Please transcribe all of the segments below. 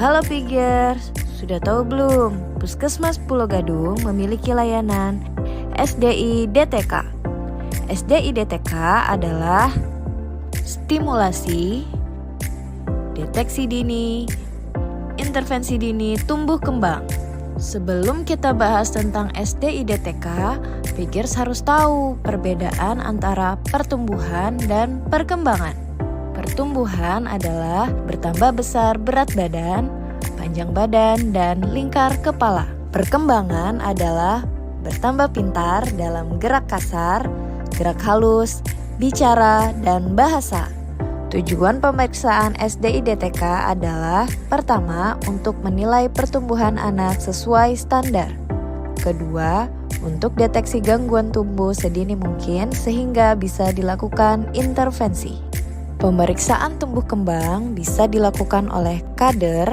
Halo Pigers, sudah tahu belum? Puskesmas Pulau Gadung memiliki layanan SDI DTK. SDI DTK adalah stimulasi, deteksi dini, intervensi dini tumbuh kembang. Sebelum kita bahas tentang SDI DTK, Pigers harus tahu perbedaan antara pertumbuhan dan perkembangan. Pertumbuhan adalah bertambah besar berat badan, panjang badan, dan lingkar kepala. Perkembangan adalah bertambah pintar dalam gerak kasar, gerak halus, bicara, dan bahasa. Tujuan pemeriksaan SDI DTK adalah pertama, untuk menilai pertumbuhan anak sesuai standar. Kedua, untuk deteksi gangguan tumbuh sedini mungkin sehingga bisa dilakukan intervensi. Pemeriksaan tumbuh kembang bisa dilakukan oleh kader,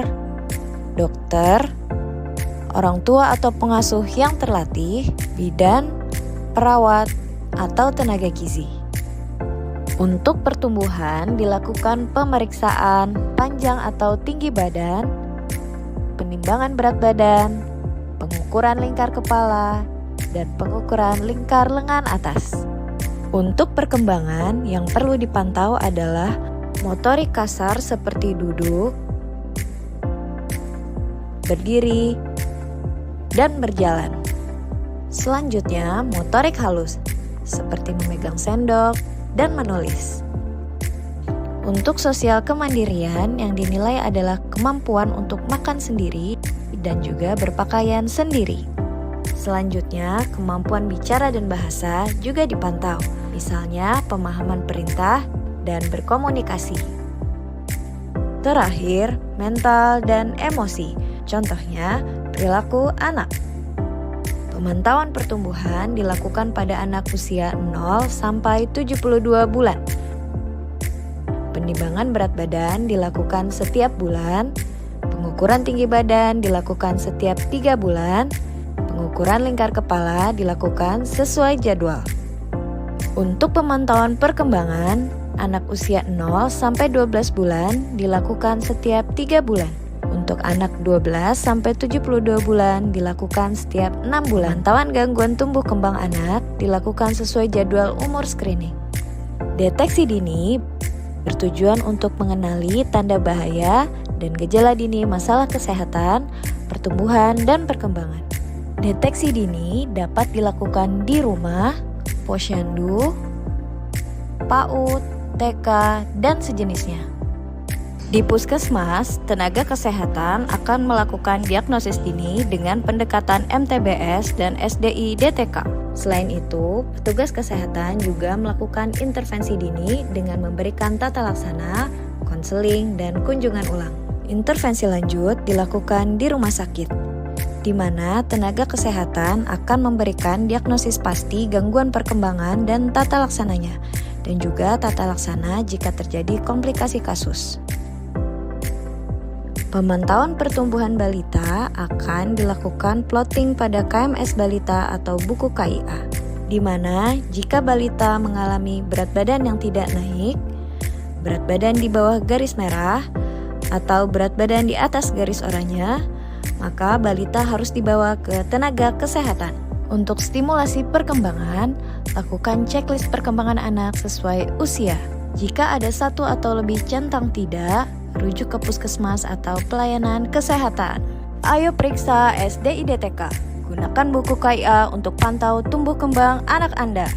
dokter, orang tua atau pengasuh yang terlatih, bidan, perawat, atau tenaga gizi. Untuk pertumbuhan dilakukan pemeriksaan panjang atau tinggi badan, penimbangan berat badan, pengukuran lingkar kepala, dan pengukuran lingkar lengan atas. Untuk perkembangan yang perlu dipantau adalah motorik kasar seperti duduk, berdiri, dan berjalan. Selanjutnya, motorik halus seperti memegang sendok dan menulis. Untuk sosial kemandirian yang dinilai adalah kemampuan untuk makan sendiri dan juga berpakaian sendiri. Selanjutnya, kemampuan bicara dan bahasa juga dipantau, misalnya pemahaman perintah dan berkomunikasi. Terakhir, mental dan emosi, contohnya perilaku anak. Pemantauan pertumbuhan dilakukan pada anak usia 0 sampai 72 bulan. Penimbangan berat badan dilakukan setiap bulan, pengukuran tinggi badan dilakukan setiap 3 bulan, pengukuran lingkar kepala dilakukan sesuai jadwal. Untuk pemantauan perkembangan, anak usia 0 sampai 12 bulan dilakukan setiap 3 bulan. Untuk anak 12 sampai 72 bulan dilakukan setiap 6 bulan. Pemantauan gangguan tumbuh kembang anak dilakukan sesuai jadwal umur screening. Deteksi dini bertujuan untuk mengenali tanda bahaya dan gejala dini masalah kesehatan, pertumbuhan, dan perkembangan. Deteksi dini dapat dilakukan di rumah, posyandu, PAUD, TK, dan sejenisnya. Di puskesmas, tenaga kesehatan akan melakukan diagnosis dini dengan pendekatan MTBS dan SDI DTK. Selain itu, petugas kesehatan juga melakukan intervensi dini dengan memberikan tata laksana, konseling, dan kunjungan ulang. Intervensi lanjut dilakukan di rumah sakit, di mana tenaga kesehatan akan memberikan diagnosis pasti gangguan perkembangan dan tata laksananya, dan juga tata laksana jika terjadi komplikasi kasus. Pemantauan pertumbuhan balita akan dilakukan plotting pada KMS balita atau buku KIA, di mana jika balita mengalami berat badan yang tidak naik, berat badan di bawah garis merah, atau berat badan di atas garis oranye, maka balita harus dibawa ke tenaga kesehatan. Untuk stimulasi perkembangan, lakukan checklist perkembangan anak sesuai usia. Jika ada satu atau lebih centang tidak, rujuk ke puskesmas atau pelayanan kesehatan. Ayo periksa SDI DTK. Gunakan buku KIA untuk pantau tumbuh kembang anak Anda.